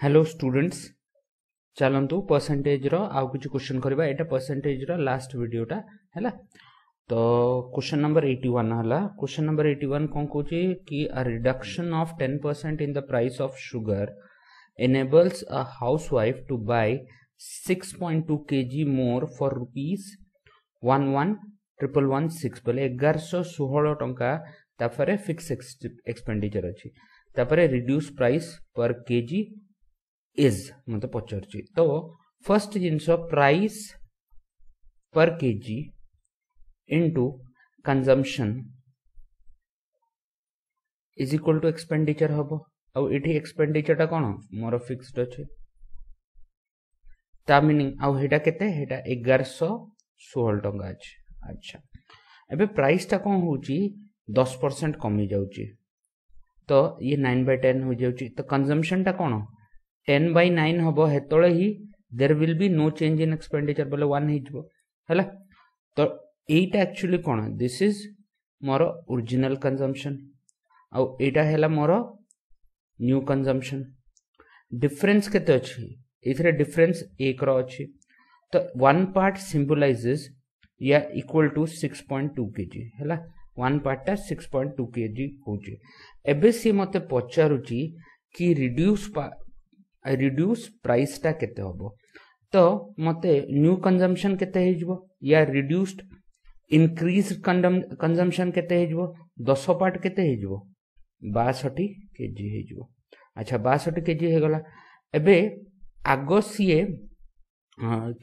Hello students चलतु percentage रो आउ किछि क्वेश्चन करबा एटा परसेंटेज रो लास्ट वीडियोटा हैला। तो क्वेश्चन नंबर 81 हला। क्वेश्चन नंबर 81 कोन कहूची कि अ reduction of 10% in the price of sugar enables a housewife to buy 6.2 kg more for rupees 11,116 बोले 1116 टंका तापरे फिक्स एक्सपेंडिचर अछि तापरे reduce price per KG is मत पचारछि। तो फर्स्ट जिनस price per KG into consumption is equal to expenditure हबो। आउ एठी एक्सपेंडिचर टा कोन मोर फिक्स्ड अछि ता मीनिंग आउ हेटा केते हेटा 1116 टंका अछि। अच्छा एबे प्राइस टा कोन होची 10% कमी जाउची तो ये 9/10 हो जाउची। तो कंजम्पशन टा कोन 10/9 हबो हेतोळे ही there will be no change in expenditure बोले 1 ही जबो हैला। तो एटा एक्चुअली कोन दिस इज मोर ओरिजिनल कंजम्पशन आउ एटा हैला मोर न्यू कंजम्पशन। डिफरेंस केते अछि इथरे डिफरेंस 1 रो अछि। तो 1 पार्ट सिंबलाइजेस या इक्वल टू 6.2 kg हैला। 1 पार्ट टा 6.2 kg होची। एबे सी मते पचारुची कि रिड्यूस प्राइस टा केते हबो। तो मते न्यू कंजम्पशन केते हेजबो या रिड्यूस्ड इंक्रीज कंजम्पशन केते हेजबो 10 पार्ट केते हेजबो 62 kg हेजबो। अच्छा 62 kg हे गला। एबे आगो सीए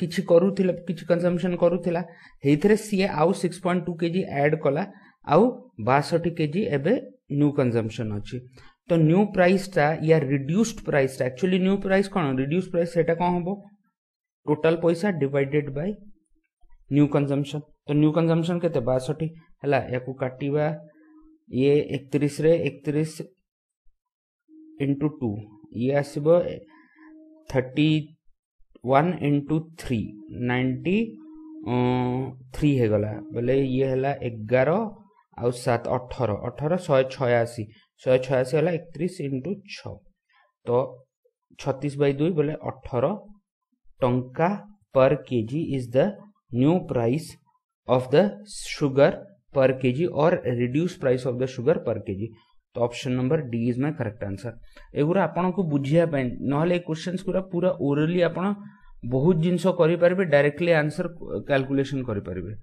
किछि करूथिला किछि कंजम्पशन करूथिला हेइथरे सीए आउ 6.2 kg ऐड कला आउ 62 kg एबे न्यू कंजम्पशन अछि। तो न्यू प्राइस टा या रिड्यूस्ड प्राइस टा एक्चुअली न्यू प्राइस कोन रिड्यूस्ड प्राइस सेटा कोन हबो टोटल पैसा डिवाइडेड बाय न्यू कंजम्पशन। तो न्यू कंजम्पशन केते 62 हला याकू काटिबा ये 31 रे 31 into 2 ये आसीबो 31 into 3 93 हे गला बोले ये हला 11 आउ 7 18 18 186 186 हला 31 into 6 तो 36/2 बोले 18 टंका per KG is the new price of the sugar per KG or reduce price of the sugar per KG. तो option number D is my correct answer. एगुरा आपन को बुझिया पे नहले क्वेश्चंस पूरा पूरा ओरली आपन बहुत जिंस करि परबे डायरेक्टली आंसर कैलकुलेशन करि परबे।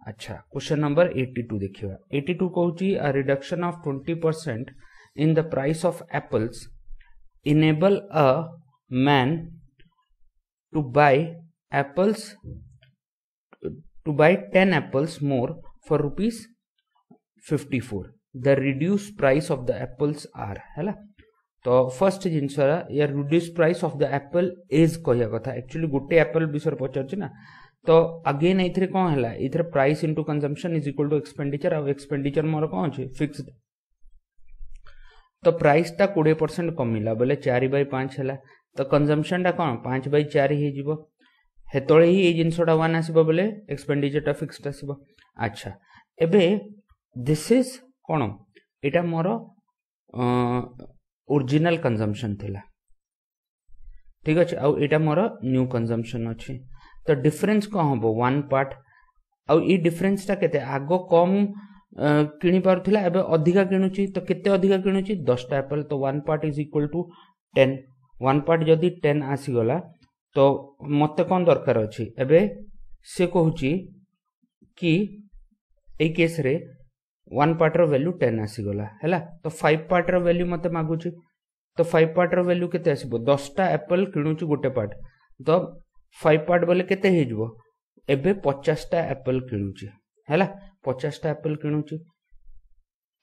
अच्छा क्वेश्चन नंबर 82 देखिबा। 82 कहूची a reduction of 20% in the price of apples enable a man to buy 10 apples more for rupees 54. The reduced price of the apples are हैला। तो फर्स्ट जिनसरा या reduce price of the apple is कहया कथा actually गोटे Apple विषय पचारछि ना। तो अगेन एथरे कोन हला एथरे price into consumption is equal to expenditure और एक्सपेंडिचर मोर कोन अछि फिक्स्ड। तो प्राइस टा 20% कमिला बोले 4/5 हला। तो कंजम्पशन टा कोन 5/4 हे जिवो हेतोळे ही ए जिनसटा 1 आसीबो बोले एक्सपेंडिचर टा फिक्स्ड आसीबो। अच्छा एबे this is cone Etah more original consumption थिला ठीक अछि आउ एटा मोर न्यू कंजम्पशन अछि। तो डिफरेंस को हबो 1 पार्ट आउ ई डिफरेंस टा केते आगो कम किनी पारुथिला एबे अधिका किनुची। तो केते अधिका किनुची 10 टा एप्पल। तो 1 part is equal to 10 1 part जदी 10 आसी गला तो मते कोन दरकार अछि एबे से कहूची कि ए केस रे 1 पार्ट रो वैल्यू 10 आसी गला हैला। तो 5 पार्ट रो वैल्यू मते मागुची। तो 5 पार्ट रो वैल्यू केते आसीबो 10 टा एप्पल किनुची गोटे पार्ट। तो 5 पार्ट बोले केते हे जबो एबे 50 टा एप्पल किनुची हैला। 50 टा एप्पल किनुची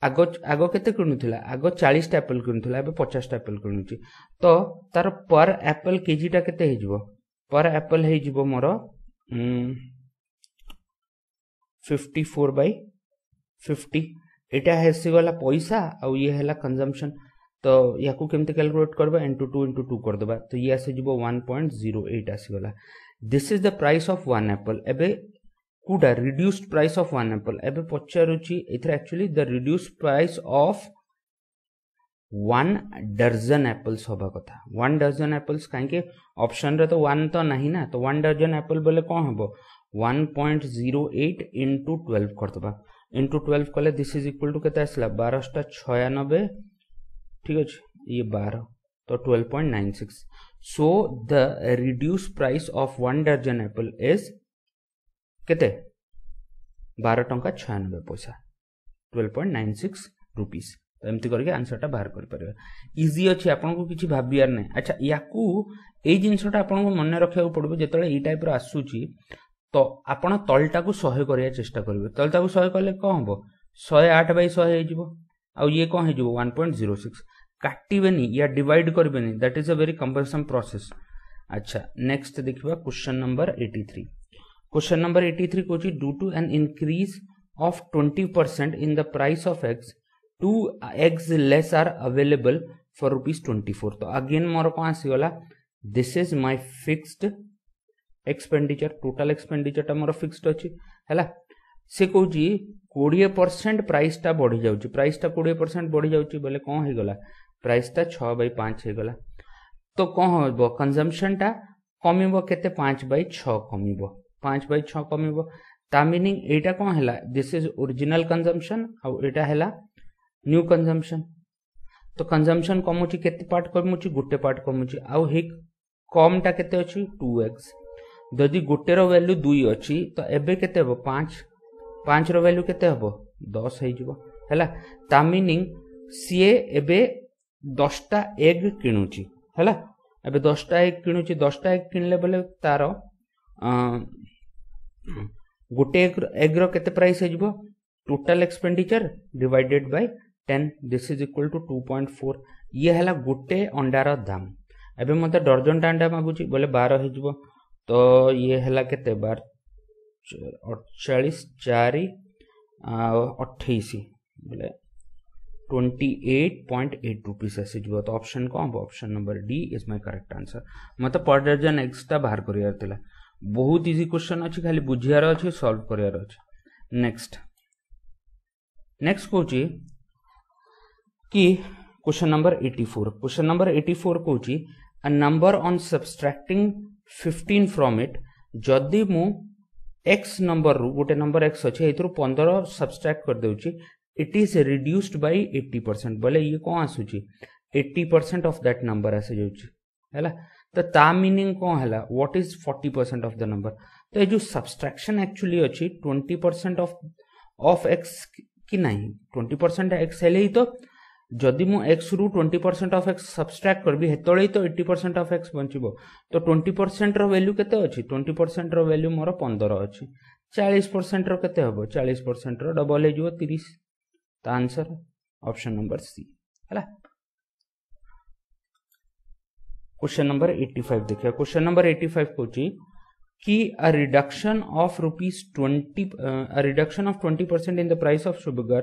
आगो केते किनुथिला आगो 40 टा एप्पल किनुथिला एबे 50 टा एप्पल किनुची। तो तार पर एप्पल केजी टा केते हे जबो पर एप्पल हे जबो मोर 54/50 एटा हेसी वाला पैसा आ ये हैला कंजम्पशन। तो याकू केमते कैलकुलेट करबा into 2 into 2 कर देबा। तो ये आसे जबो 1.08 आसी वाला। This is the price of 1 apple. एबे कुडा रिड्यूस्ड प्राइस ऑफ 1 एप्पल एबे पचारुची इथरे actually the reduced price of 1 dozen apples होबा कथा 1 डर्जन एप्पल्स कहीं ऑप्शन रे तो 1 तो नहीं ना तो 1 डर्जन एप्पल बोले कौन हम 1.08 इंटू 12 करदबा इंटू 12 कले दिस इज इक्वल टू केते आसला 1296 ठीक अच्छे ये 12 तो 12.96 so the reduce price of 1 dozen apple is केते 12 टंका 96 पैसा 12.96 रुपीस तो एमती करके आंसर टा बाहर कर इजी अच्छे आपन को किसी भाबियार नहीं अच्छा याकू ए जिनसटा आपन को मन रखा पड़ो जो ये टाइप आसूची तो आपण तलटा को 100 करने चेष्टा करेंगे तलटा को 100 कले कौन हम 108/100 हो ये कौन हो 1.06 काटबेनि या डिवाइड करेंगे that is a very comparison process. अच्छा नेक्स्ट देखिबा क्वेश्चन नंबर 83 क्वेश्चन नंबर 83 कहूँ due to an increase of 20% in the price of eggs 2 eggs less are available for ₹24 तो अगेन मोर कौन आसीगला this is my fixed expenditure total expenditure टा मोर fixed अछि हैला से कहूँ 20% प्राइस टा बढ़ी जाउची प्राइस टा 20% बढ़ी जाउची बोले कौन हे गला प्राइस टा 6/5 हे गला तो कौन हो कंजम्पशन टा कमिबो केते 5/6 कमिबो 5/6 कमिबो ता मीनिंग एटा कौन हैला दिस इज ओरिजिनल कंजम्पशन और एटा हैला न्यू कंजम्पशन तो कंजम्पशन कमुची केते पार्ट कमुची गोटे पार्ट कमुची आउ हे कम टा केते अछि 2x जदि गोटे रो वैल्यू 2 अछि तो एबे केते हबो 5 रो वैल्यू केते हबो 10 हे जिवो हैला ता मीनिंग सीए एबे 10 टा एग किनुची हैला एबे 10 टा एग किनुची 10 टा एग किनले बेले तारो गोटे एग रो केते प्राइस हे जिवो total expenditure divided by 10 this is equal to 2.4 ये हैला गोटे अंडार दाम एबे मते डर्जन टा अंडा मागुची बोले 12 हे जिवो तो ये हैला केते 12 48 4 28 बोले 28.8 रुपीस आसी जिवो तो ऑप्शन कौन हो option number D is my correct answer मते पर डर्जन एक्स्ट्रा बाहर करियार थिला बहुत इजी क्वेश्चन अछि खाली बुझियार अछि सॉल्व करियार अछि नेक्स्ट कहूँ कि क्वेश्चन नंबर 84 कहूँ a number on subtracting 15 from it जदि मु एक्स नंबर रू गोटे नंबर एक्स अच्छे एथुरु 15 सब्सट्रैक्ट कर देउची इट इज रिड्यूस्ड बाय 80% बोले ये कौन आसुची 80% ऑफ दैट नंबर आसे जाउची हैला तो ता मीनिंग कौन हैला what is 40% of the number तो ये जो सब्सट्रैक्शन एक्चुअली अच्छी 20% ऑफ एक्स कि नहीं 20% एक्स हेले ही तो जदि मु एक्स रु 20% ऑफ एक्स सब्सट्रैक्ट करबी हेतळे ही तो 80% ऑफ एक्स बंचिबो तो 20% रो वैल्यू केते अछि 20% रो वैल्यू मोर 15 अछि 40% रो केते हबो 40% रो डबल हे जो 30 ता आंसर ऑप्शन नंबर सी हला। क्वेश्चन नंबर 85 देखिए क्वेश्चन नंबर 85 कोची कि a reduction of 20% in the price of sugar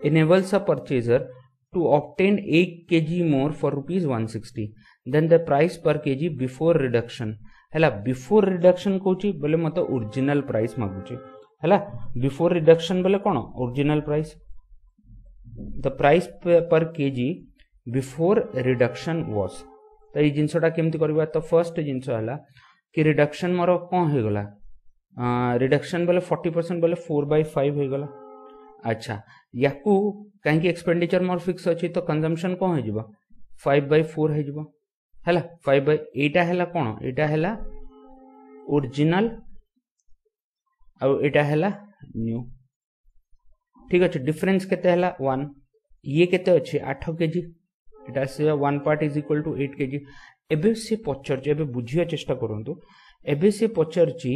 enables a purchaser to obtain 8 kg more for ₹160 then the price per kg before reduction हैला before reduction Kochi बोले मत original price मागुची हैला before reduction बोले कोन original price the price per kg before reduction was तो ये जिनसटा केमती करबा तो फर्स्ट जिनस हला कि रिडक्शन मोर कौन हो गला रिडक्शन बोले 40% बोले 4/5 हो गला अच्छा याकू कहीं एक्सपेंडिचर मोर फिक्स अच्छी तो कंजम्पशन कौन हो जिवो 5/4 हो जिवो हैला 5/8 हैला कौन एटा हैला ओरिजिनल और एटा हैला न्यू ठीक अच्छे डिफरेंस केते हैला 1 ये केते अच्छे 8 केजी एटा से 1 part is equal to 8 KG एबे से पचरची एबे बुझिया चेष्टा करंतु एबे से पचरची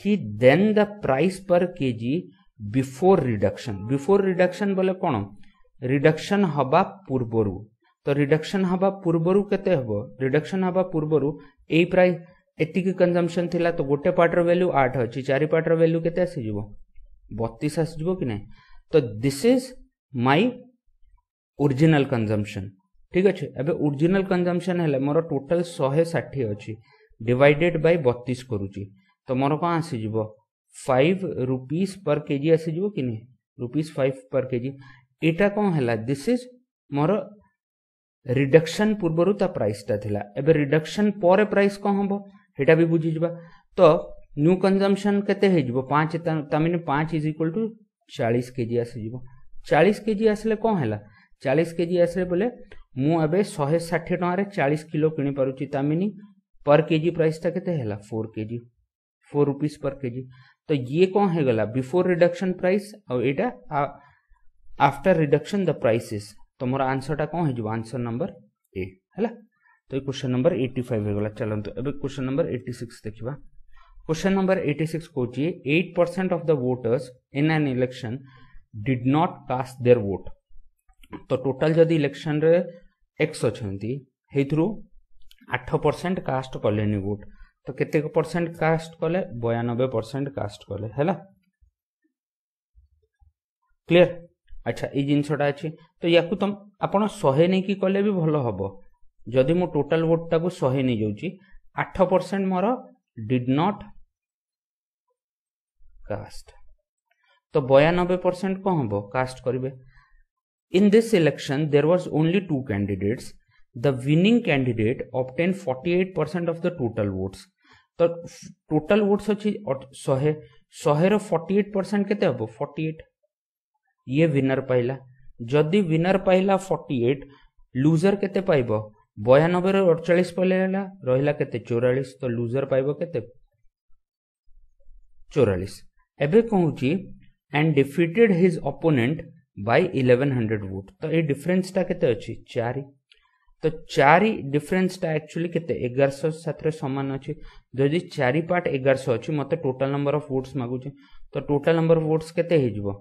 कि then the price per KG before reduction बोले कोन रिडक्शन हबा पूर्वरु तो रिडक्शन हबा पूर्वरु केते हबो रिडक्शन हबा पूर्वरु ए प्राइस एतिक कंजम्पशन थिला तो गोटे पार्ट रो वैल्यू 8 अछि चारि पार्ट रो वैल्यू केते आसी जिवो 32 आसी जिवो कि नै तो this is my original consumption ठीक अच्छे एबे ओरिजिनल कंजम्पशन है मोर टोटल 160 अच्छी डिवाइडेड बाय 32 करुची तो मोर कौन आसी 5 रुपीस पर केजी आसी कि नहीं ₹5 पर केजी एटा कौन है दिस इज मोर रिडक्शन पूर्वरु ता प्राइस ता थिला एबे रिडक्शन पर प्राइस को हबो हेटा भी बुझी जबा तो न्यू कंजम्पशन केते हे जबो 5 तामिने 5 इज इक्वल टू 40 केजी आसी जबो 40 केजी आसले कोन हैला 40 केजी आसले बोले मु एबे 160 टका रे 40 किलो किनि पारुची तामिनी पर केजी प्राइस ता केते हैला 4 केजी 4 रुपीस पर केजी तो ये कौन है गला बिफोर रिडक्शन प्राइस और एटा आफ्टर रिडक्शन द प्राइसेस तो मोर आंसर टा कौन है जो आंसर नंबर ए हैला तो क्वेश्चन नंबर 85 है गला चलंतु एबे क्वेश्चन नंबर 86 देखिबा क्वेश्चन नंबर 86 कोची 8% of the voters in an election did not cast their vote तो टोटल जदी इलेक्शन रे x अछंती हेथरु 8% कास्ट कलेनी वोट तो केते परसेंट कास्ट कले 92% कास्ट कले हैला क्लियर अच्छा ए जिनसटा अछि तो याकू तुम आपण 100 नै की कले भी भलो हबो जदी मो टोटल वोट टाको 100 नै जाउची 8% मोर डिड नॉट कास्ट तो 92% को हबो कास्ट करिवे in this election there was only 2 candidates the winning candidate obtained 48% of the total votes तो total votes अछि 100 रो 48% केते हबो 48 ये विनर पाइला जदी विनर पाइला 48 लूजर केते पाइबो 92 रो 48 पाइला रहिला केते 44 तो लूजर पाइबो केते 44 एबे कहूची and defeated his opponent by 1100 vote तो ए डिफरेंस ता केते अछि 4 तो 4 डिफरेंस टा एक्चुअली केते 1100 साथ रे समान अछि जदी 4 पार्ट 1100 अछि मते टोटल नंबर ऑफ वोट्स मागु छी तो टोटल नंबर ऑफ वोट्स केते हे जिवो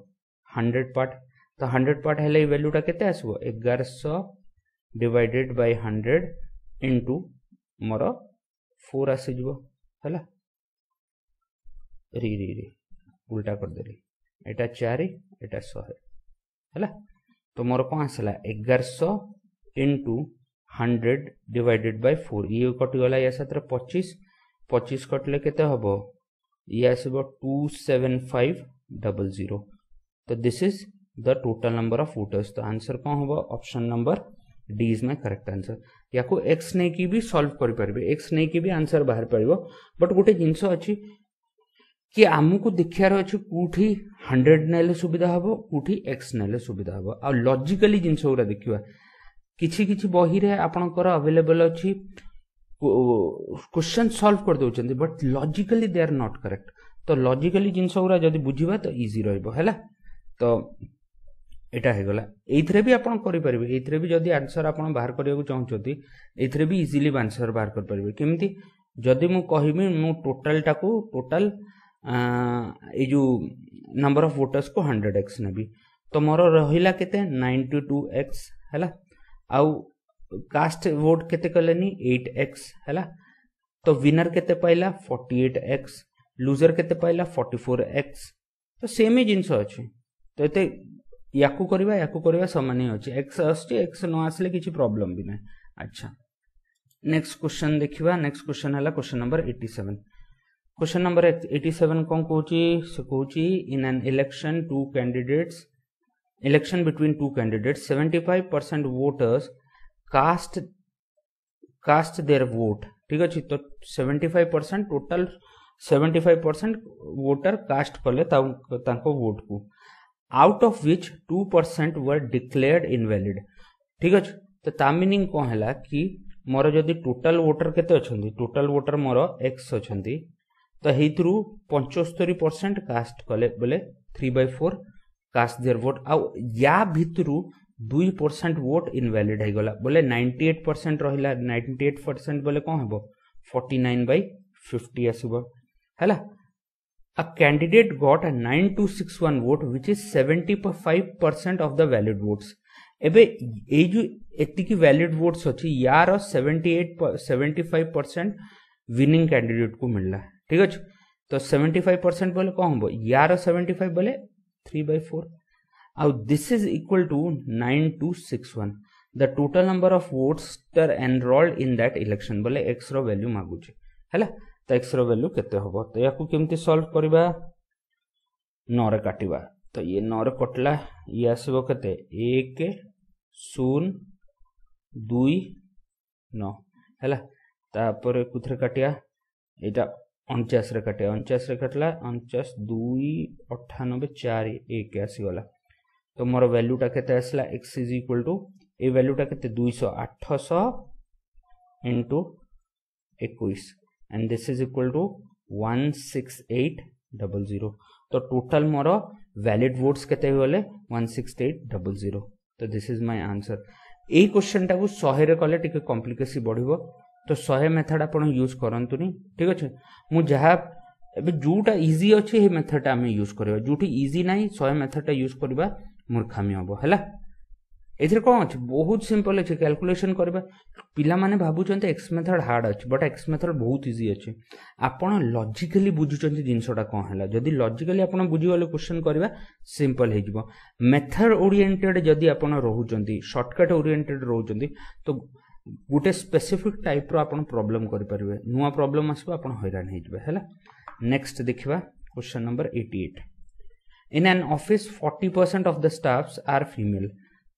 100 पार्ट तो 100 पार्ट हेले वैल्यू टा केते आसबो 1100 डिवाइडेड बाय 100 इनटू मोर 4 आसी जिवो हला री री री उल्टा कर देली एटा 4 एटा 100 हला तो मोर कोन आसला 1100 इनटू 100 डिवाइडेड बाय 4 ये कट गला या साथ 25 कटले केते हबो ये आसबो 27500 तो this is the total number of voters तो आंसर कोन हबो option number D is my correct answer याको x नै की भी सॉल्व करि परबे x नै की भी आंसर बाहर पड़िबो बट गोटे जिंसो अछि कि आमुको देखियार अछि कुठी 100 नेले सुविधा हबो कुठी x नेले सुविधा हबो आ लॉजिकली जिंसो उरा देखिबा किछि किछि बही रे आपनकर अवेलेबल अछि क्वेश्चन सॉल्व कर दोचंदी but logically they are not correct तो लॉजिकली जिंसो उरा जदी बुझिबा तो इजी रहइबो हैला तो एटा हे गला एथरे भी आपन करि परिबे एथरे भी जदी आंसर आपन बाहर करिया को चाहउछोती एथरे भी इजीली आंसर बाहर कर परिबे केमती जदी मु कहिबी मु टोटल टाको टोटल ए जो नंबर ऑफ वोटर्स को 100x नेबी तो मोर रहिला केते 92x हैला आउ कास्ट वोट केते कलेनी 8x हैला तो विनर केते पाइला 48x लूजर केते पाइला 44x तो सेम ही जिंस अछि तो एते याकू करबा समान ही अछि x आछि x न आसले किछि प्रॉब्लम भी नै अच्छा नेक्स्ट क्वेश्चन देखिबा नेक्स्ट क्वेश्चन हला क्वेश्चन नंबर 87 क्वेश्चन नंबर 87 कोन कहूची से कहूची in an election election between two candidates 75% voters cast their vote ठीक अछि तो 75% टोटल 75% वोटर कास्ट कले तांको वोट को out of which 2% were declared invalid ठीक अछि तो ता मीनिंग कोन हला कि मोर जदी टोटल वोटर केते अछंती टोटल वोटर मोर x अछंती तो हेतरु 75% कास्ट कले बोले 3/4 कास्ट देयर वोट आ या भितरु 2% वोट इनवैलिड है गला बोले 98% रहिला 98% बोले कोन हबो 49/50 आसीबो हैला a candidate got a 9261 vote which is 75% of the valid votes एबे ए जो एति की वैलिड वोट्स अछि यार 75% विनिंग कैंडिडेट को मिलला ठीक अछि तो 75% बोले कोन हबो यार 75 बोले 3/4 Now this is equal to 9261 the total number of votes enrolled in that election बोले x रो वैल्यू मागुची हैला तो x रो वैल्यू केते होबो तो याकू केमती सॉल्व करबा 9 रे काटिबा तो ये 9 रे कटला ये आसीबो केते 1 0 2 9 हैला तापर कुथरे काटिया एटा 49 रे काटिया 49 रे कटला 49 2 98 4 1 आसी गला तो मोर वैल्यूटा केते आसला x इज इक्वल टू ए वैल्यूटा केते 200 800 into 21 and this is equal to 16800 तो टोटल मोर वैलिड वोट्स केते गले 16800 तो this is my answer A question टा को 100 रे कले टिके कॉम्प्लिकेसी बढ़िबो तो 100 मेथड आपण यूज करंतुनी ठीक अछि मु जहा एबे जोटा इजी अछि हे मेथड टा हम यूज करबा जोठी इजी नाही 100 मेथड टा यूज करबा मूर्खामी हबो हैला एथरे कोन अछि बहुत सिंपल अछि कैलकुलेशन करबा पिला माने भाबुचंते एक्स मेथड हार्ड अछि बट एक्स मेथड बहुत इजी अछि आपण लॉजिकली बुझुचंती जिंसोटा कोन हैला जदी लॉजिकली आपण बुझि गले क्वेश्चन करबा सिंपल हे जिवो मेथड ओरिएंटेड जदी आपण रहउचंती शॉर्टकट ओरिएंटेड रहउचंती तो गुटे स्पेसिफिक टाइप रो आपण प्रॉब्लम करि परिबे नुवा प्रॉब्लम आसबो आपण हैरान हे जिवो हैला नेक्स्ट देखिबा question number 88 in an office 40% of the staffs are female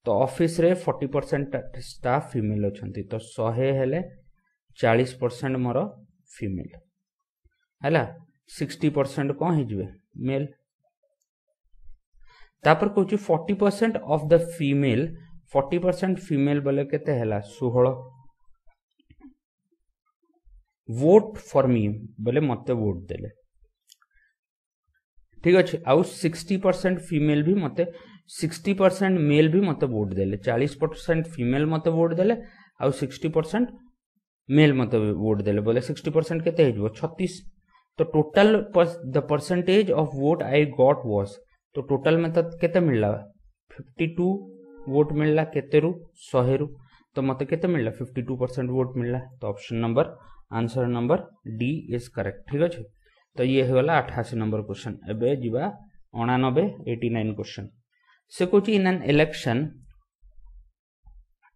तो ऑफिस रे 40% स्टाफ फीमेल अछंती तो 100 हेले 40% मोर फीमेल हैला 60% कोन हे जिवे मेल तापर कहूची 40% ऑफ द फीमेल 40% फीमेल बोले केते हैला 16 वोट फॉर मी बोले मते वोट देले ठीक अछि आउ 60% फीमेल भी मते 60% मेल भी मते वोट देले 40% फीमेल मते वोट देले आउ 60% मेल मते वोट देले बोले 60% केते हेजो 36 तो total the percentage of vote I got was तो टोटल में केते मिलला 52 वोट मिलला केते रु 100 रु तो मते केते मिलला 52% वोट मिलला तो option number answer number D is correct ठीक अछि तो ये होला 88 नंबर क्वेश्चन एबे जिबा 89 89 क्वेश्चन से कोची इन an election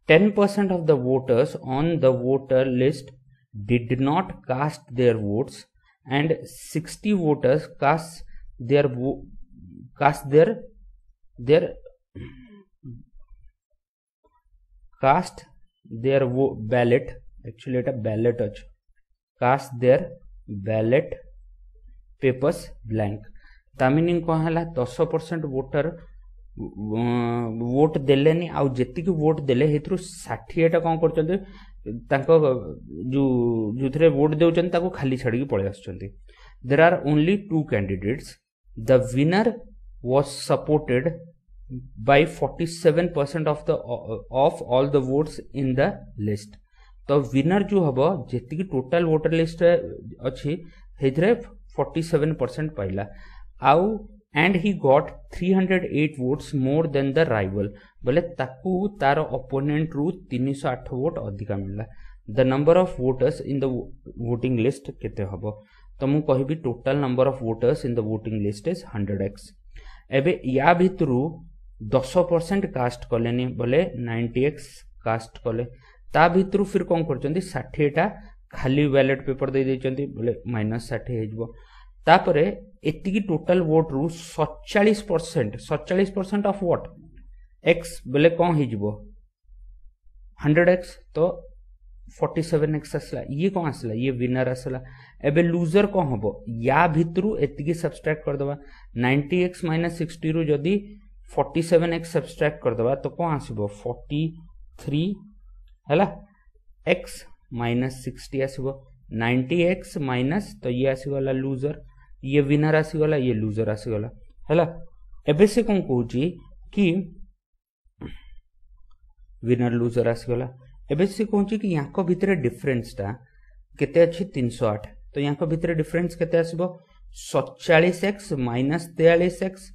10% of the voters on the voter list did not cast their votes and 60 voters cast their ballot actually it a ballot ach cast their ballot papers blank ता meaning को हला 10% voter vote देलेनी आउ जेति की vote देले हेतु 60 टा कोन करचंती तांको जो जुथरे वोट देउचन ताको खाली छाडी पळे आछचंती there are only 2 candidates the winner was supported by 47% of all the votes in the list तो विनर जो हबो जेति की टोटल वोटर लिस्ट अछि हेथरे 47% पाइला आउ and he got 308 votes more than the rival बोले ताकू तार opponent रु 308 वोट अधिका मिलला the number of voters in the voting list केते हबो तो मु कहिबी total number of voters in the voting list is 100x एबे या भितरु 10% कास्ट कलेनी बोले 90x कास्ट कले ता भितरु फिर कोन करचंदी 60 टा खाली बैलेट पेपर दे देचंदी बोले -60 हेजबो तापरे एति की टोटल वोट रु 47% ऑफ व्हाट x बोले कोन हेजबो 100x तो 47x असला ये कोन असला ये विनर असला एबे लूजर कोन हबो या भितरु एति की सब्सट्रैक्ट कर दबा 90x - 60 रु जदी 47x सब्सट्रैक्ट कर दबा तो कोन आसीबो 43 हैला x - 60 आसीबो 90x माइनस तो ये आसीगला लूजर ये विनर आसीगला ये लूजर आसीगला हैला एबे से कोन कहूची कि विनर लूजर आसीगला एबे से कहूची कि याको भितरे डिफरेंस ता केते अछि 308 तो याको भितरे डिफरेंस केते आसीबो 47x - 43x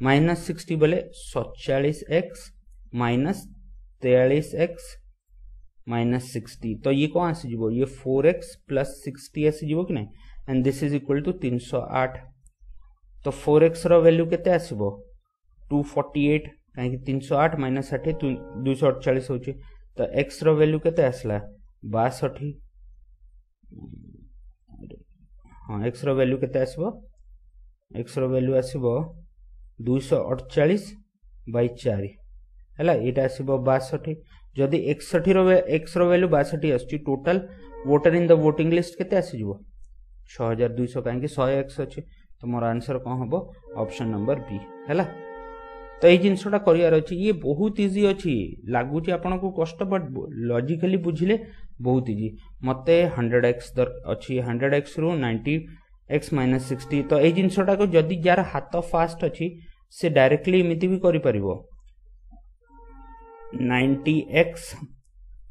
-60 बोले 47x - 43x -60 तो ये कौन आसी जीवो ये 4x + 60 आसी जीवो कि नहीं and this is equal to 308 तो 4x रो वैल्यू केते आसीबो 248 काहे कि 308 - 60 248 होची तो x रो वैल्यू केते आसला 62 हां x रो वैल्यू केते आसीबो x रो वैल्यू आसीबो 248/4 हैला एटा आसीबो 62 जदि 61 रो x रो वैल्यू 62 आछि total voter in the voting list केते आसी जीवो 6200 काहे 100x अछि तो मोर आंसर कोन हबो ऑप्शन नंबर बी हैला। तो ये जिनसटा करियार अछि ये बहुत इजी अछि लागुची आपन को कष्ट बट लॉजिकली बुझिले बहुत इजी मते 100x दर अछि 100x रो 90x - 60 तो ए जिनसटा को जदि जार हाथ फास्ट अछि से डायरेक्टली इमिति भी करि परिबो 90x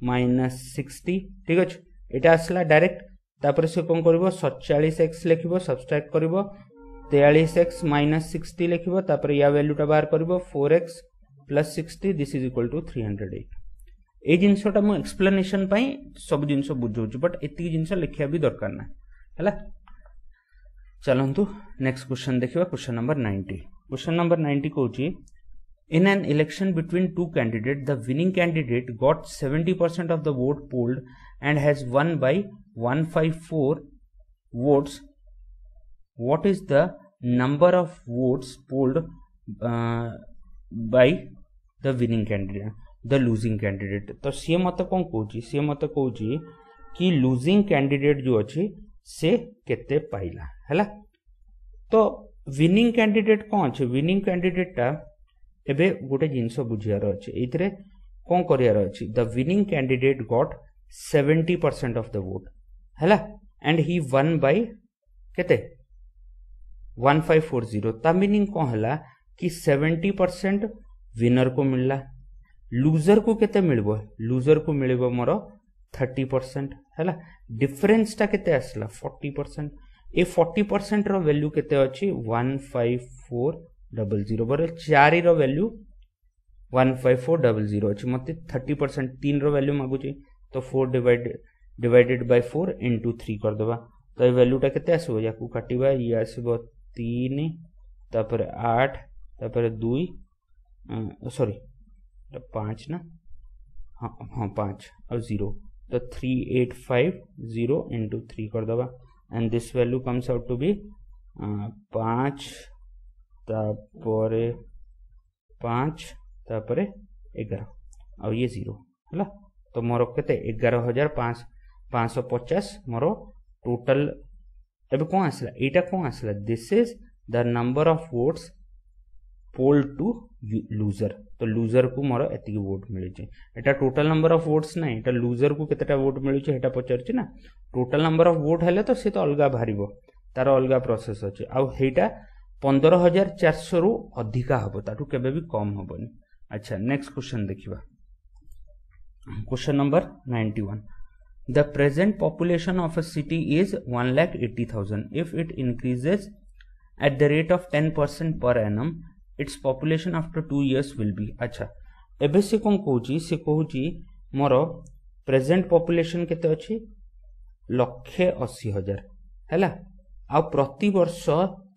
- 60 ठीक अछि एटा असला डायरेक्ट तापर से कोन करबो 47x लिखिबो सब्सट्रैक्ट करबो 43x - 60 लिखिबो तापर या वैल्यूटा बाहर करबो 4x + 60 this is equal to 308 ए जिनसटा मो एक्सप्लेनेशन पई सब जिनस बुझौछु बट एति जिनस लिखिया भी दरकार ना हैला। चलंतु नेक्स्ट क्वेश्चन देखिबा question number 90 question number 90 कहूची in an election between two candidates the winning candidate got 70% of the vote polled and has won by 154 votes. What is the number of votes polled by the winning candidate the losing candidate तो सी मत कौन कहूची कि losing candidate जो अच्छी से केते पाइला हैला। तो winning candidate कौन अच्छे winning candidate टा एबे गोटे जिनस बुझियार अछि एथिरे कोन करियार अछि the winning candidate got 70% of the vote हैला एंड ही वन बाय केते 1540 ता मीनिंग कोन हला कि 70% विनर को मिलला लूजर को केते मिलबो लूजर को मिलबो मोर 30% हैला डिफरेंस ता केते आसला 40% ए 40% रो वैल्यू केते अछि 15400 बर 4 रो वैल्यू 15400 अछि मते 30% 3 रो वैल्यू मागुची तो 4 डिवाइडेड बाय 4 into 3 कर देबा तो ए वैल्यूटा केते आसबो याकू काटिबा ये आसबो 3 तापर 8 तापर 2 सॉरी 5 ना हां 5 और 0 तो 3850 into 3 कर देबा and this value comes out to be 5 तापरे 5 तापरे 11 और ये 0 हला तो मोर केते 11550 मोर टोटल एबे कोन आसला एटा कोन आसला this is the number of votes poll to loser तो लूजर को मोर एति वोट मिलै छै एटा टोटल नंबर ऑफ वोट्स नै एटा लूजर को केतेटा वोट मिलै छै एटा पचार छै ना टोटल नंबर ऑफ वोट हेले तो से तो अलगा भारिबो तार अलगा प्रोसेस अछि आ हेटा 15400 रु अधिका हबो ताटू केबे भी कम हबोनी। अच्छा नेक्स्ट क्वेश्चन देखिबा question number 91 the present population of a city is 1,80,000 if it increases at the rate of 10% per annum its population after 2 years will be. अच्छा एबे से कोन कहूची मोर प्रेजेंट पॉपुलेशन केते अछि 1,80,000 हैला आ प्रति वर्ष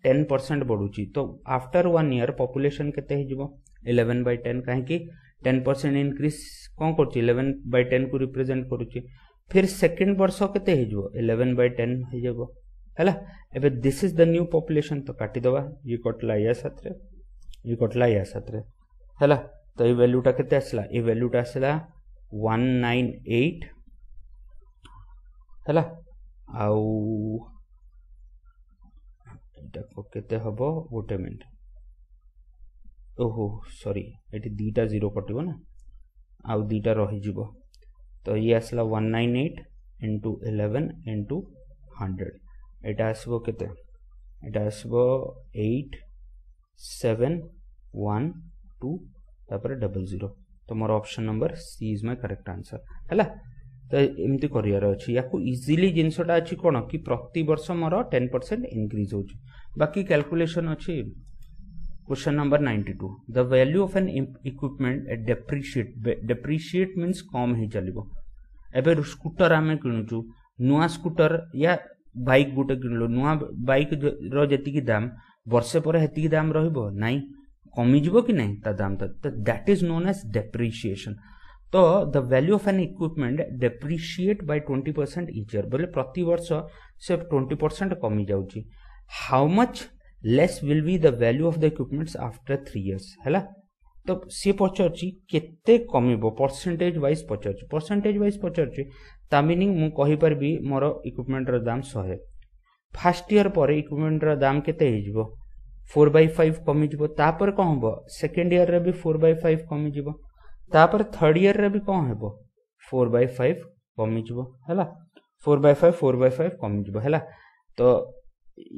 10% बढ़ुची तो आफ्टर 1 year पॉपुलेशन केते हिजबो 11/10 काहे कि 10% इंक्रीज कोन करची 11/10 को रिप्रेजेंट करूची फिर सेकंड वर्ष केते हिजबो 11/10 हिजबो हैला एबे this is the new population तो काटी दबा ये कटला या साथरे हैला तो ये वैल्यूटा केते आसला ए वैल्यूटा आसला 198 हैला आउ एटा को केते हबो गोटे मिनिट ओहो सॉरी एटी दीटा 0 कटिबो ना आउ दीटा रहि जिवो तो ये आसला 198 into 11 into 100 एटा आसबो केते एटा आसबो 8712 तापर 00 तो मोर option number C is my correct answer हैला। तो एमती करियार अछि याकू इजीली जिंसटा अछि कोन कि प्रति वर्ष मोर 10% इंक्रीज होछि बाकी कैलकुलेशन अछि। Question number 92 the value of an equipment depreciate means कम ही चलिबो एबे स्कूटर आमे किनुचु नुआ स्कूटर या बाइक गोटे किनलो नुआ बाइक रो जति की दाम वर्षे पर हेति की दाम रहइबो नाही कमी जिवो कि नाही ता दाम तो that is known as depreciation. तो the value of an equipment depreciate by 20% each year बोले प्रति वर्ष से 20% कमी जाउची how much less will be the value of the equipments after 3 years हैला। तो सी पचारची केते कमिबो परसेंटेज वाइज पचारची ता मीनिंग मु कहि परबी मोर इक्विपमेंट रो दाम 100 फर्स्ट ईयर पर इक्विपमेंट रो दाम केते हिजबो 4/5 कमी जिवो तापर कोन हबो सेकंड ईयर रे भी 4/5 कमी जिवो तापर थर्ड ईयर रे भी कोन हेबो 4/5 कमी जिवो हैला 4/5 कमी जिवो हैला तो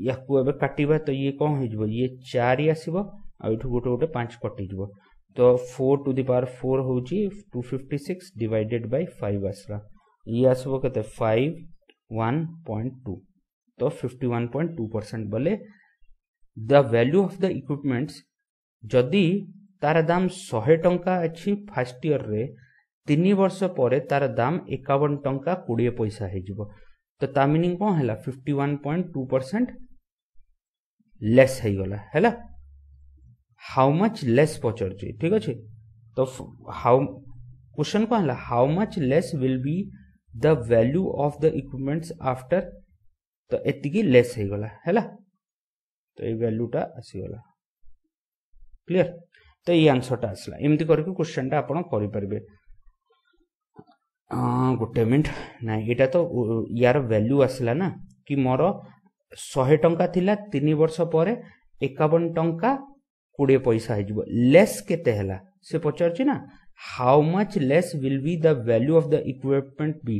याकू एबे काटिबा तो ये कोन हिजबो ये 4 ही आसीबो आ इठु गोटे गोटे 5 कटि जिवो तो 4 टू द पावर 4 होची 256 डिवाइडेड बाय 5 आसला ये आसबो केते 51.2 तो 51.2% बोले the value of the equipments जदि तार दाम 100 टंका अछि फर्स्ट ईयर रे 3 वर्ष परे तार दाम 51 टंका 20 पैसा हे जिवो तो ता मीनिंग कोन हैला 51.2% लेस हे गला हैला हाउ मच लेस पचरची ठीक अछि तो हाउ क्वेश्चन कोन हैला how much less will be the value of the equipments after तो एतिकी लेस हे गला हैला तो ये वैल्यूटा आसीगला क्लियर तो ये आंसरटा आसला एमती करके क्वेश्चनटा आपण करि परबे गोटे मिनट ना एटा तो यार वैल्यू आसला ना कि मोर 100 टंका थिला 3 वर्ष पर 51 टंका 20 पैसा हे जिवो लेस केते हला से पचारची ना how much less will be the value of the equipment B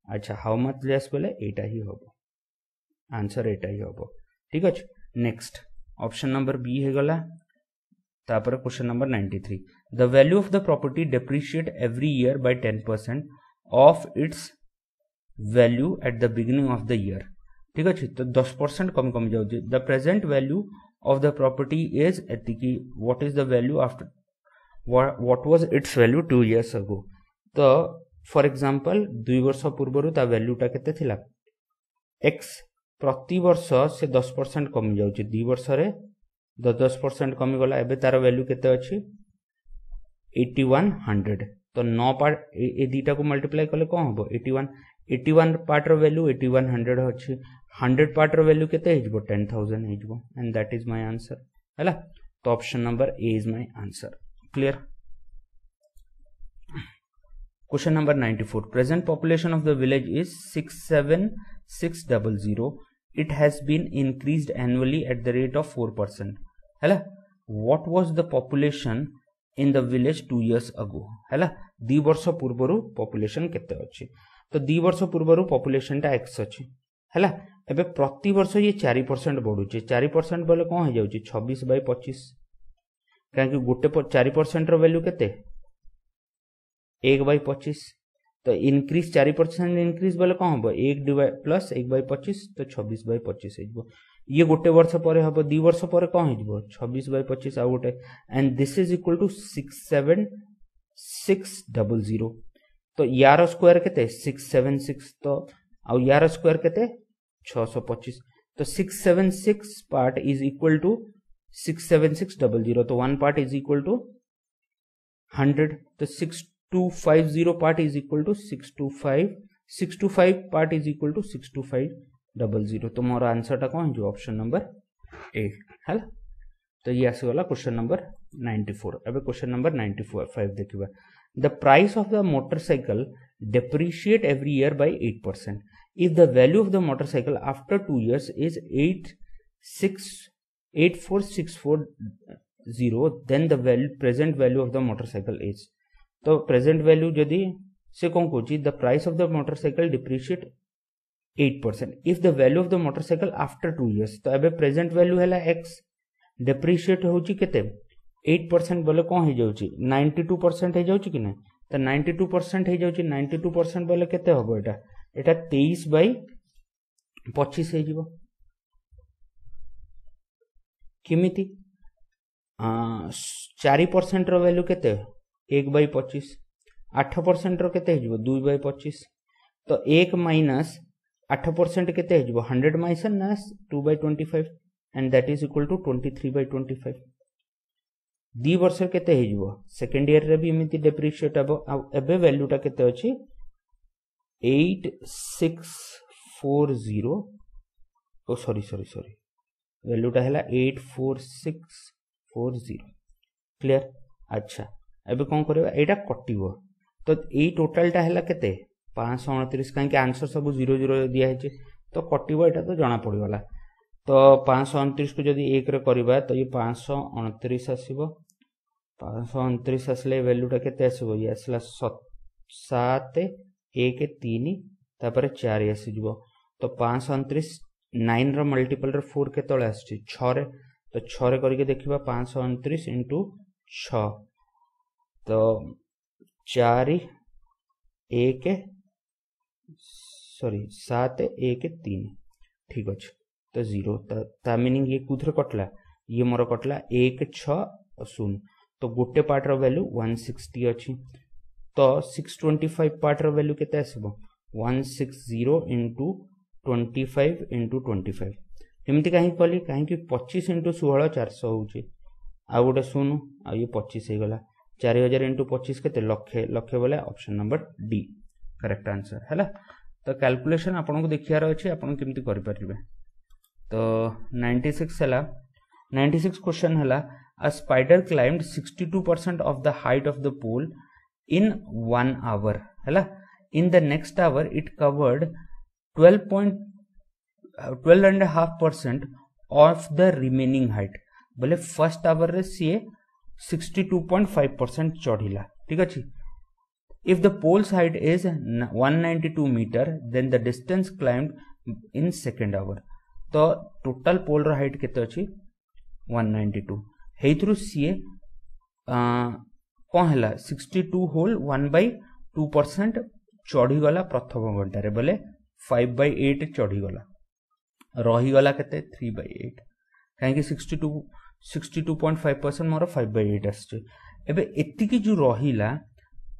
अच्छा हाउ मच लेस बोले एटा ही होबो आंसर एटा ही होबो ठीक अछि नेक्स्ट ऑप्शन नंबर बी हे गला तापर question number 93 the value of the property depreciate every year by 10% of its value at the beginning of the year ठीक अछि तो 10% कम कम जाउ the present value of the property is एतिकी what is the value after what was its value 2 years ago तो for example 2 वर्ष पूर्व ता वैल्यूटा केते थिला x प्रति वर्ष से 10% कमी जाउची 2 वर्ष रे 10% कमी गला एबे तार वैल्यू केते अछि 8100 तो 9 पार्ट ए दीटा को मल्टीप्लाई करले कोन हबो 81 पार्ट रो वैल्यू 8100 अछि 100 पार्ट रो वैल्यू केते हिजबो 10000 हिजबो and that is my answer हैला तो option number A is my answer clear question number 94 present population of the village is 67600 it has been increased annually at the rate of 4% हैला what was the population in the village 2 years ago हैला 2 वर्ष पूर्वरु population केते अछि तो 2 वर्ष पूर्वरु population ता x अछि हैला एबे प्रति वर्ष ये 4% बढ़ुची 4% बोले कोन हे जाउची 26/25 काहे गोटे 4% रो वैल्यू केते 1/25 तो इंक्रीज 4% इंक्रीज बोले कौन हम 1 प्लस 1/25 तो 26/25 हो ये गोटे वर्ष पर हम 2 वर्ष पर कौन हो 26/25 आ गोटे and this is equal to 67600 तो यार स्क्वायर केते 676 तो आ यार स्क्वायर केते 625 तो 676 पार्ट इज इक्वल टू 67600 तो 1 पार्ट इज इक्वल टू 100 तो 6250 part is equal to 625 part is equal to 62500 तो मोर आंसर टा कौन जो ऑप्शन नंबर ए है तो ये आसे वाला क्वेश्चन नंबर 94 अब क्वेश्चन नंबर 95 देखिबा the price of the motorcycle depreciate every year by 8% if the value of the motorcycle after 2 years is 84640 then the present value of the motorcycle is तो present value जदि से कौन कहूँ the price of the motorcycle depreciate 8% if the value of the motorcycle after 2 years तो एबे present value हैला x depreciate होची केते 8% बोले कौन हे जाउची 92% हे जाउची कि नै तो 92% हे जाउची 92% बोले केते होबो एटा 23/25 हे जिवो किमिति 4% रो वैल्यू केते 1/25 8% रो केते हिजबो 2/25 तो 1 माइनस 8% केते हिजबो 100 minus 2/25 and that is equal to 23/25 2 वर्ष केते हिजबो सेकंड ईयर रे भी एमिति डेप्रिशिएट हबो एबे वैल्यूटा केते अछि 8640 ओ सॉरी वैल्यूटा हैला 84640 क्लियर अच्छा एबे कौन करबा एटा कटिबो तो एई टोटलटा हैला केते 529 कहीं आंसर सब 0 0 दिया है तो कटिबो एटा तो जना पड़गला तो 529 को जदि 1 रे करबा तो ये 529 आसीबो 529 आसले वैल्यूटा केते आसीबो ये आसला 7 1 3 तापर 4 आसी जिवो तो 529 9 रो मल्टीपल रे 4 केतळे आछि 6 रे तो 6 रे करके देखिबा 529 * 6 तो 4 1 सॉरी 7 1 3 ठीक अछि तो 0 ता मीनिंग ये कुथरे कटला ये मोर कटला 1 6 0 तो गोटे पार्ट रो वैल्यू 160 अछि तो 625 पार्ट रो वैल्यू केते आसीबो 160 * 25 * 25 एमती कहीं कली कहीं 25 * 16 400 होउची आ गोटे सुनु आ ये 25 हे गला 4000 * 25 केते लक्षे लक्षे बोले option number D correct answer हैला तो कैलकुलेशन आपन को देखियार अछि आपन केमती करि परिबे तो 96 हैला 96 क्वेश्चन हैला a spider climbed 62% of the height of the pole in 1 hour हैला in the next hour it covered 12.5% of the remaining height बोले फर्स्ट आवर रे सीए 62.5% चढ़िला ठीक अछि if the pole's height is 192 meter then the distance climbed in second hour तो total पोल रो height केते अछि 192 हेइथरु CA कोन हला 62 whole 1/2% चढ़ी गला प्रथम घंटा रे बोले 5/8 चढ़ी गला रही गला केते 3/8 काहे कि 62.5% मोर 5/8 आछे एबे एतिकी जो रहिला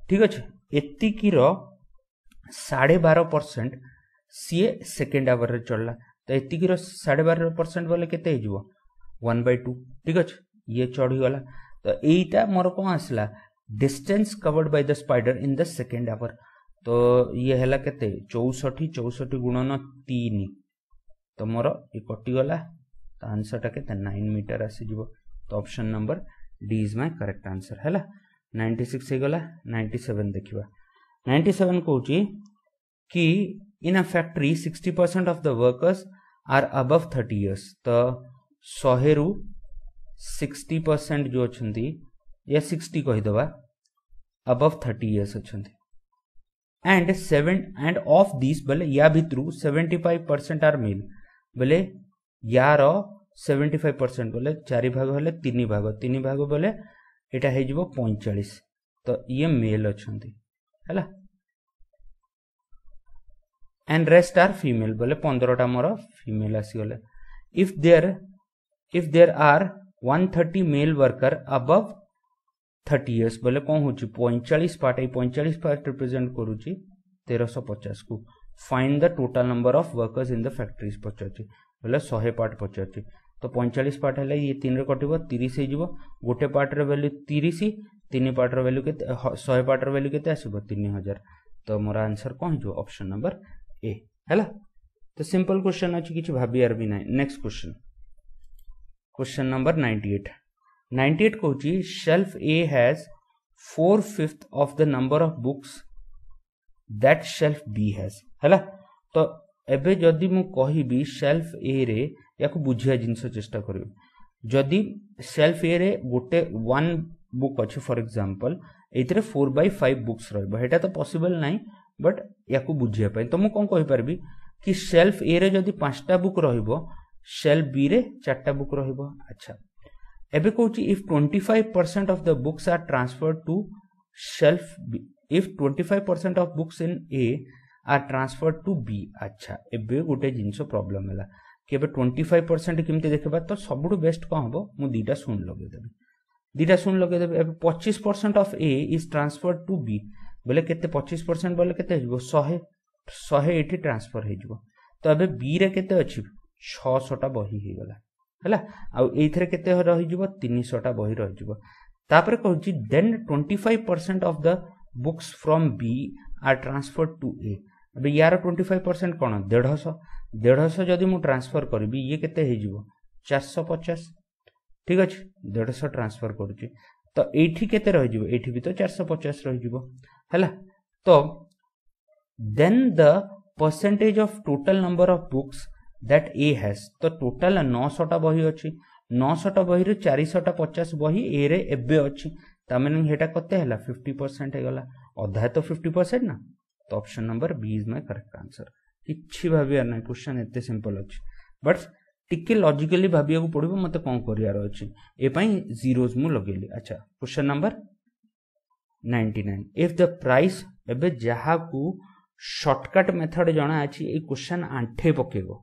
ठीक अछि एतिकी रो 12.5% सीए सेकंड आवर रे चढ़ला तो एतिकी रो 12.5% बोले केते हे जिवो 1/2 ठीक अछि ये चढ़ी गला तो एटा मोर कोन आसला distance covered by the spider in the second hour तो ये हैला केते 64 गुणन 3 तो मोर ये कटि गला तो आंसर टा केते 9 मीटर आसी जिवो तो option number D is my correct answer हैला 96 हे गला 97 देखिबा 97 कहूची कि in a factory 60% of the workers are above 30 years तो 100 रु 60% जो अछंती या 60 कहि दबा अबव 30 इयर्स अछंती एंड ऑफ दिस बोले या भितरु 75% आर मेल बोले यार 75% बोले 4 भाग होले 3 भाग बोले एटा हे जिवो 45 तो ये मेल अछंती हैला एंड रेस्ट आर फीमेल बोले 15 टा मोर फीमेल आसी गले if there are 130 male worker above 30 years बोले कौन होची 45 पार्ट रिप्रेजेंट करूची 1350 को find the total number of workers in the factories पचाची बोले 100 पार्ट पचाची तो 45 पार्ट है ये 3 रे कटिबो 30 हे जिवो गोटे पार्ट रे वैल्यू 30 3 पार्ट रे वैल्यू केते 100 पार्ट रे वैल्यू केते आसीबो 3000 तो मोर आंसर कौन जो ऑप्शन नंबर ए हैला तो सिंपल क्वेश्चन अछि किछ भाबियार भी नाही नेक्स्ट क्वेश्चन नंबर 98 कहूची shelf A has 4/5 of the number of books that shelf B has हैला तो एबे जदी मु कहिबी शेल्फ ए रे याको बुझिया जिंस चेष्टा करियो जदी शेल्फ ए रे गोटे 1 बुक अछि फॉर एग्जांपल एतरे 4/5 बुक्स रहबो हेटा तो पॉसिबल नाही बट याको बुझिया पय तो मु कोन कहि परबी कि शेल्फ ए रे जदी 5टा बुक रहइबो शेल्फ बी रे 4टा बुक रहइबो अच्छा एबे कहूची if 25% of the books are transferred to shelf B if 25% of books in A are transferred to B अच्छा एबे गोटे जिंसो प्रॉब्लम हैला कि एबे 25% केमते देखबा तो सबुठु बेस्ट कोन हबो मु दीटा सुन लगे देबे एबे 25% of A is transferred to B बोले केते 25% बोले केते हिजबो 100 एठी ट्रांसफर हिजबो तो एबे बी रे केते अछि 600 टा बही हे गला हैला आ एथरे केते रहि जिवो 300 टा बही रहि जिवो तापर कहूची then 25% of the books from B are transferred to A अबे यार 25% कोन 150 जदी मु ट्रांसफर करबी ये केते हे जिवो 450 ठीक अछि 150 ट्रांसफर करूची तो एठी केते रह जिवो एठी भी तो 450 रह जिवो हैला तो then the percentage of total number of books that A has तो टोटल 900 टा बही अछि 900 टा बही रे 400 टा 50 बही ए रे एबे अछि ता माने हेटा कते हला 50% हे गला अधा तो 50% ना तो option number B is my correct answer किछि भाबिया ना क्वेश्चन एते सिंपल अछि बट टिके लॉजिकली भाबिया को पड़िबो मते कोन करियार अछि ए पई जीरोज मु लगेली अच्छा question number 99 if the price एबे जहा को शॉर्टकट मेथड जणा अछि ए क्वेश्चन आंठे पकेबो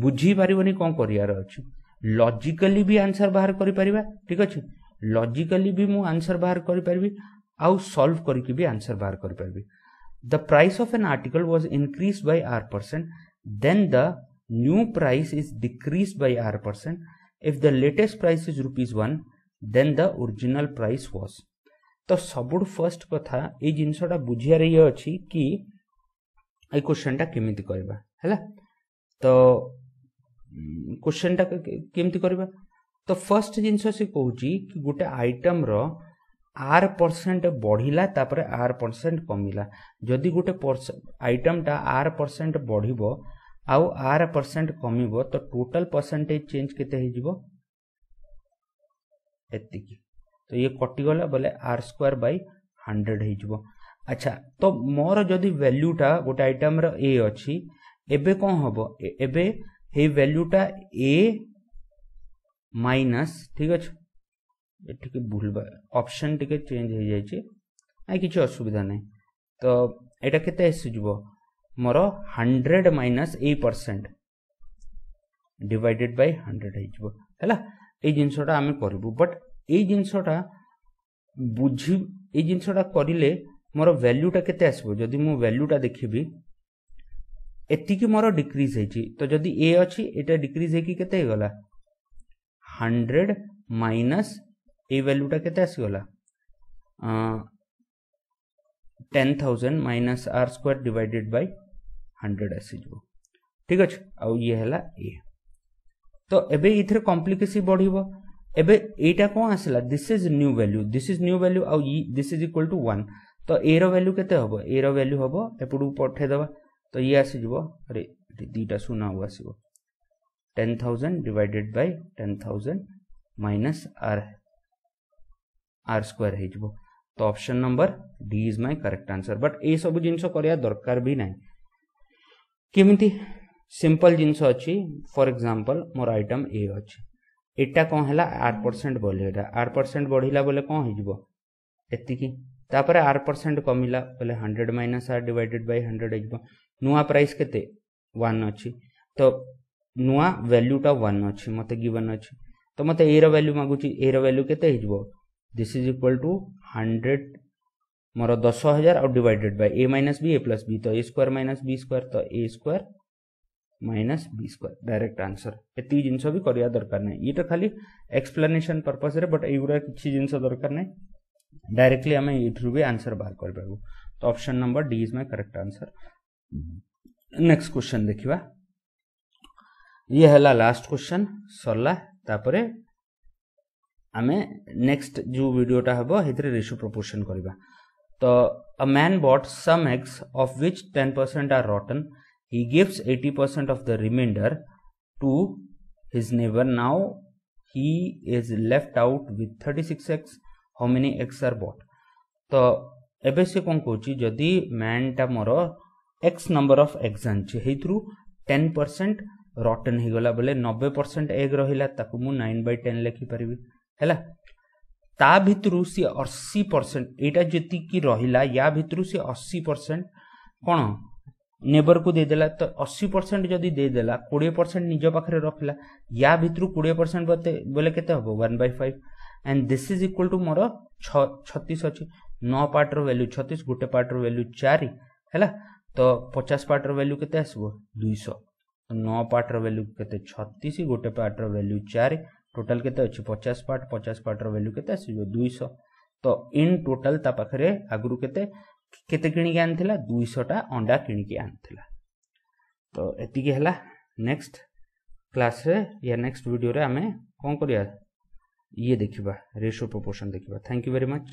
बुझी पारिबोनी कोन करियार अछि लॉजिकली भी आंसर बाहर करि परिबा ठीक अछि लॉजिकली भी मु आंसर बाहर करि परिबी आउ सॉल्व करके भी आंसर बाहर करि परिबी the price of an article was increased by r% then the new price is decreased by r% if the latest price is ₹1 then the original price was तो सबुड फर्स्ट कथा ए जिंसटा बुझिया रे अछि कि ए क्वेश्चनटा केमिति करबा हैला तो क्वेश्चनटा केमिति करबा तो फर्स्ट जिंस से कहूची कि गोटे आइटम रो r% बढ़िला तापर r% कमिला जदि गोटे आइटम टा r% बढ़िबो आउ r% कमिबो तो टोटल परसेंटेज चेंज केते हे जिवो एतिकी तो ये कटि गला बोले r²/100 हे जिवो अच्छा तो मोर जदि वैल्यूटा गोटे आइटम रो a अछि एबे कोन हबो एबे हे वैल्यूटा a माइनस ठीक अछि एठी के भूलबा ऑप्शन टिके चेंज हो जाय छै आ किछ असुविधा नै तो एटा केते आसी जिवो मोर 100 माइनस a% डिवाइडेड बाय 100 हे जिवो हैला ए जिंसटा हमें करबू बट ए जिंसटा बुझी ए जिंसटा करिले मोर वैल्यूटा केते आसीबो जदी मो वैल्यूटा देखिबी एति कि मोर डिक्रीज हे छि तो जदी a अछि एटा डिक्रीज हे कि केते गला 100 माइनस ए वैल्यूटा केते आसी गला 10000 माइनस r² डिवाइडेड बाय 100 आसी जो ठीक अछि आ ये हला ए तो एबे इथरे कॉम्प्लिकेसी बढ़िबो एबे एटा कोन आसीला दिस इज न्यू वैल्यू आ दिस इज इक्वल टू 1 तो ए रो वैल्यू केते हबो ए रो वैल्यू हबो एपडू पठे दबा तो ये आसी जिवो अरे दीटा सुना हो आसीबो 10000 डिवाइडेड बाय 10000 माइनस r² हे जिवो तो option number D is my correct answer but ए सब जिंस करिया दरकार भी नाही केमिति सिंपल जिंस अछि फॉर एग्जांपल मोर आइटम ए अछि एटा कोन हला r% बढ़िला r% बढ़िला बोले कोन हे जिवो एतिकी तापर r% कमिला बोले 100 माइनस r डिवाइडेड बाय 100 हे जिवो नुआ प्राइस केते 1 अछि तो नुआ वैल्यूटा 1 अछि मते गिवन अछि तो मते ए रो वैल्यू मागुची ए रो वैल्यू केते हे जिवो दिस इज इक्वल टू 100 मोर 10000 और divided by a minus b a plus b तो a² माइनस b² तो a² minus b² direct answer एती जिंस भी करिया दरकार नै ये तो खाली एक्सप्लेनेशन पर्पस रे बट एगुरा किछि जिंस दरकार नै डायरेक्टली हमें इथरु भी आंसर बाहर कर पाबो तो option number D is my correct answer next question देखिबा ये हला लास्ट क्वेश्चन सरला तापरे हमें नेक्स्ट जो वीडियोटा हबो हेतरे रेशियो प्रोपोर्शन करबा तो a man bought some eggs of which 10% are rotten he gives 80% of the remainder to his neighbor now he is left out with 36 eggs how many eggs are bought तो एबे से कोन कहूची जदी मैन टा मोर x number of eggs आनछि हेतरु 10% rotten हे गला बोले 90% एग रहिला ताकू मु 9/10 लिखि परिबी हैला ता भितरु सी 80% एटा जति की रहिला या भितरु सी 80% कोन नेबर को दे देला तो 80% जदी दे देला 20% निजो पाखरे रखला या भितरु 20% बोले केते हबो 1/5 and this is equal to मोर 36 अछि 9 पार्ट रो वैल्यू 36 गोटे पार्ट रो वैल्यू 4 हैला तो 50 पार्ट रो वैल्यू केते आसीबो 200 तो 9 पार्ट रो वैल्यू केते 36 गोटे पार्ट रो वैल्यू 4 टोटल केते अछि 50 पार्ट रो वैल्यू केते आसीबो 200 तो इन टोटल ता पाखरे आगुरु केते किणी के आनथिला 200 टा अंडा किणी के आनथिला तो एति के हला नेक्स्ट क्लास रे या नेक्स्ट वीडियो रे हमें कोन करिया ये देखिबा रेशियो प्रोपोर्शन देखिबा। Thank you very much.